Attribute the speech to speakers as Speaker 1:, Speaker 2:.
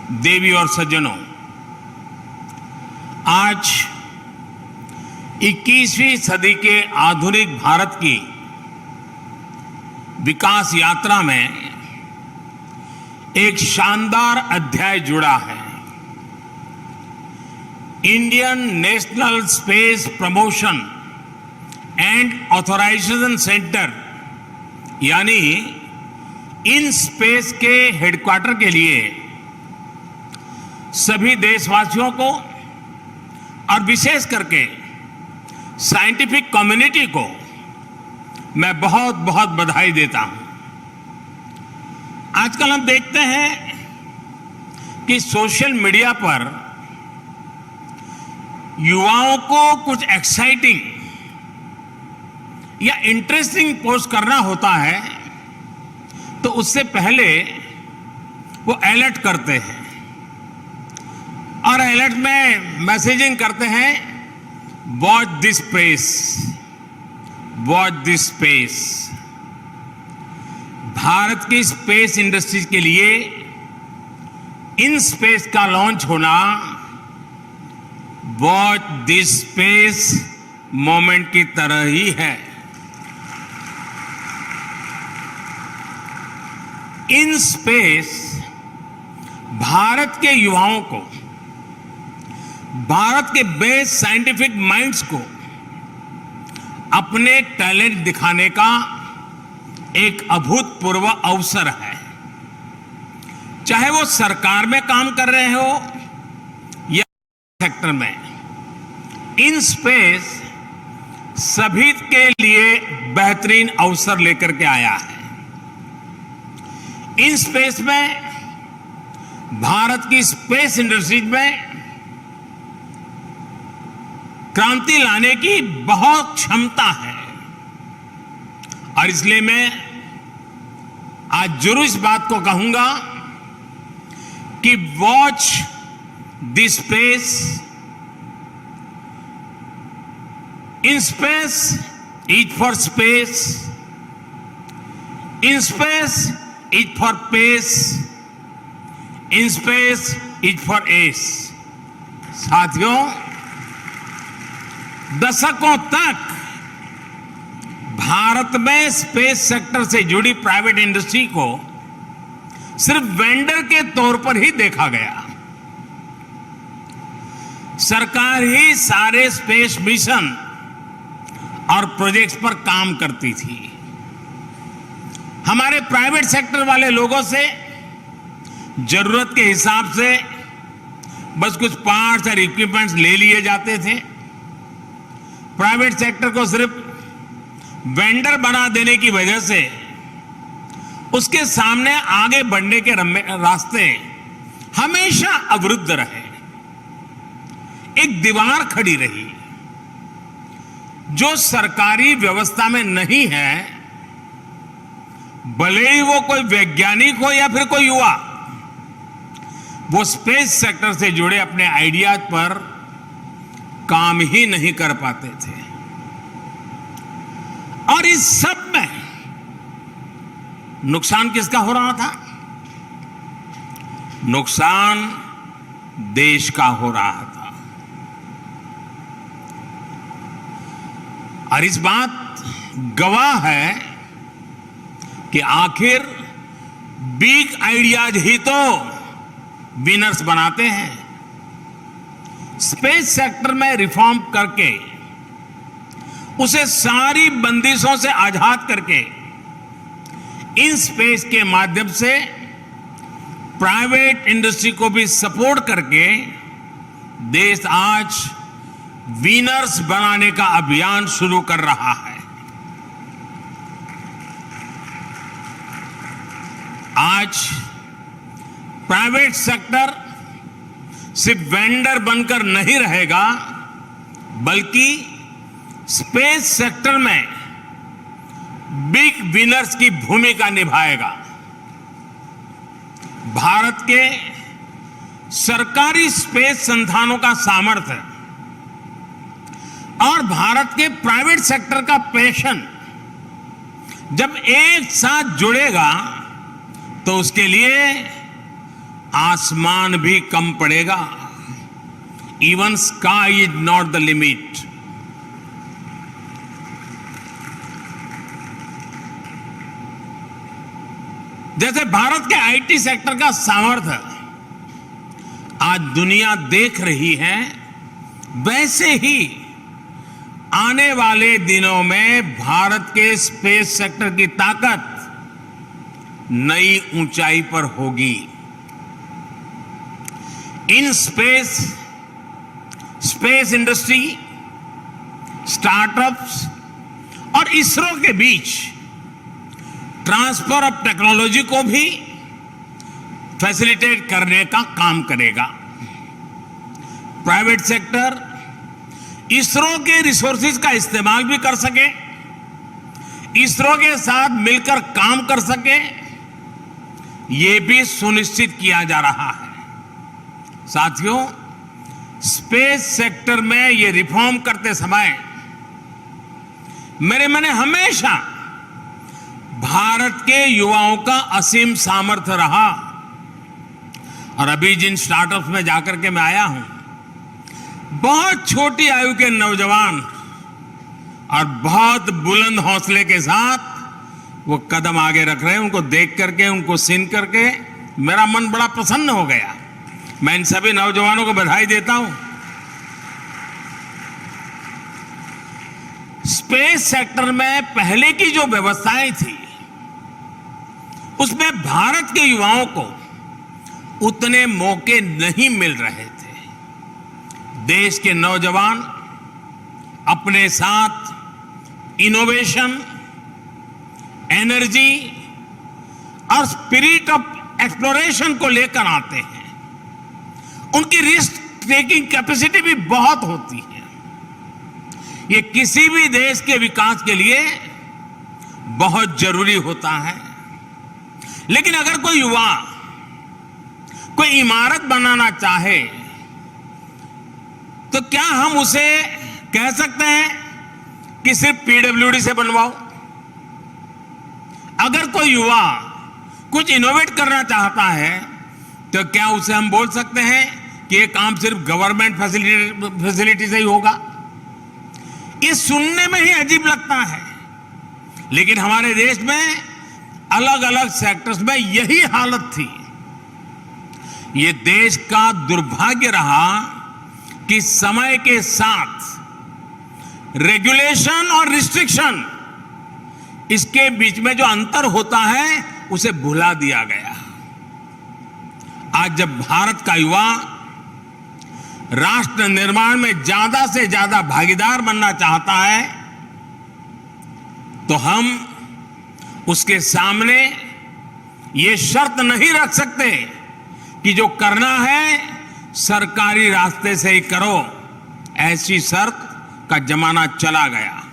Speaker 1: देवी और सज्जनों, आज 21वीं सदी के आधुनिक भारत की विकास यात्रा में एक शानदार अध्याय जुड़ा है। Indian national space promotion and authorisation centre यानी इन स्पेस के हेडक्वार्टर के लिए सभी देशवासियों को और विशेष करके साइंटिफिक कम्युनिटी को मैं बहुत बहुत बधाई देता हूं। आजकल हम देखते हैं कि सोशल मीडिया पर युवाओं को कुछ एक्साइटिंग या इंटरेस्टिंग पोस्ट करना होता है तो उससे पहले वो अलर्ट करते हैं और अलर्ट में मैसेजिंग करते हैं, watch this space, watch this space. Bharat की स्पेस इंडस्ट्रीज के लिए इन स्पेस का लॉन्च होना वॉच दिस स्पेस मोमेंट की तरह ही है। इन स्पेस भारत के युवाओं को, भारत के बेस्ट साइंटिफिक माइंड्स को अपने टैलेंट दिखाने का एक अभूतपूर्व अवसर है। चाहे वो सरकार में काम कर रहे हो या सेक्टर में, इन स्पेस सभी के लिए बेहतरीन अवसर लेकर के आया है। इन स्पेस में भारत की स्पेस इंडस्ट्रीज में क्रांति लाने की बहुत क्षमता है और इसलिए मैं आज जरूर इस बात को कहूंगा कि watch this space. In space is for space, in space is for pace, in space is for ace. साथियों, दशकों तक भारत में स्पेस सेक्टर से जुड़ी प्राइवेट इंडस्ट्री को सिर्फ वेंडर के तौर पर ही देखा गया। सरकार ही सारे स्पेस मिशन और प्रोजेक्ट्स पर काम करती थी। हमारे प्राइवेट सेक्टर वाले लोगों से जरूरत के हिसाब से बस कुछ पार्ट्स और इक्विपमेंट्स ले लिए जाते थे। प्राइवेट सेक्टर को सिर्फ वेंडर बना देने की वजह से उसके सामने आगे बढ़ने के रास्ते हमेशा अवरुद्ध रहे। एक दीवार खड़ी रही जो सरकारी व्यवस्था में नहीं है, भले ही वो कोई वैज्ञानिक हो या फिर कोई युवा, वो स्पेस सेक्टर से जुड़े अपने आइडियाज पर काम ही नहीं कर पाते थे। और इस सब में नुकसान किसका हो रहा था? नुकसान देश का हो रहा था। और इस बात गवाह है कि आखिर बिग आइडियाज ही तो विनर्स बनाते हैं। स्पेस सेक्टर में रिफॉर्म करके उसे सारी बंदिशों से आजाद करके इन स्पेस के माध्यम से प्राइवेट इंडस्ट्री को भी सपोर्ट करके देश आज विनर्स बनाने का अभियान शुरू कर रहा है। आज प्राइवेट सेक्टर सिर्फ वेंडर बनकर नहीं रहेगा, बल्कि स्पेस सेक्टर में बिग विनर्स की भूमिका निभाएगा। भारत के सरकारी स्पेस संस्थानों का सामर्थ्य और भारत के प्राइवेट सेक्टर का पैशन जब एक साथ जुड़ेगा तो उसके लिए आसमान भी कम पड़ेगा। Even sky is not the limit. जैसे भारत के आईटी सेक्टर का सामर्थ्य आज दुनिया देख रही है, वैसे ही आने वाले दिनों में भारत के स्पेस सेक्टर की ताकत नई ऊंचाई पर होगी। इन स्पेस इंडस्ट्री, स्टार्टअप्स और इसरो के बीच ट्रांसफर ऑफ टेक्नोलॉजी को भी फैसिलिटेट करने का काम करेगा। प्राइवेट सेक्टर इसरो के रिसोर्सेज का इस्तेमाल भी कर सके, इसरो के साथ मिलकर काम कर सके, ये भी सुनिश्चित किया जा रहा है। साथियों, स्पेस सेक्टर में ये रिफॉर्म करते समय मेरे मन में हमेशा भारत के युवाओं का असीम सामर्थ्य रहा। और अभी जिन स्टार्टअप्स में जाकर के मैं आया हूं, बहुत छोटी आयु के नौजवान और बहुत बुलंद हौसले के साथ वो कदम आगे रख रहे हैं। उनको देख करके, उनको सुन करके मेरा मन बड़ा प्रसन्न हो गया। मैं इन सभी नौजवानों को बधाई देता हूं। स्पेस सेक्टर में पहले की जो व्यवस्थाएं थी, उसमें भारत के युवाओं को उतने मौके नहीं मिल रहे थे। देश के नौजवान अपने साथ इनोवेशन, एनर्जी और स्पिरिट ऑफ एक्सप्लोरेशन को लेकर आते हैं। उनकी रिस्क टेकिंग कैपेसिटी भी बहुत होती है। ये किसी भी देश के विकास के लिए बहुत जरूरी होता है। लेकिन अगर कोई युवा कोई इमारत बनाना चाहे तो क्या हम उसे कह सकते हैं कि सिर्फ पीडब्ल्यूडी से बनवाओ? अगर कोई युवा कुछ इनोवेट करना चाहता है तो क्या उसे हम बोल सकते हैं कि ये काम सिर्फ गवर्नमेंट फैसिलिटी से ही होगा? ये सुनने में ही अजीब लगता है, लेकिन हमारे देश में अलग अलग सेक्टर्स में यही हालत थी। ये देश का दुर्भाग्य रहा कि समय के साथ रेगुलेशन और रिस्ट्रिक्शन, इसके बीच में जो अंतर होता है उसे भुला दिया गया। आज जब भारत का युवा राष्ट्र निर्माण में ज्यादा से ज्यादा भागीदार बनना चाहता है, तो हम उसके सामने ये शर्त नहीं रख सकते कि जो करना है सरकारी रास्ते से ही करो। ऐसी शर्त का जमाना चला गया।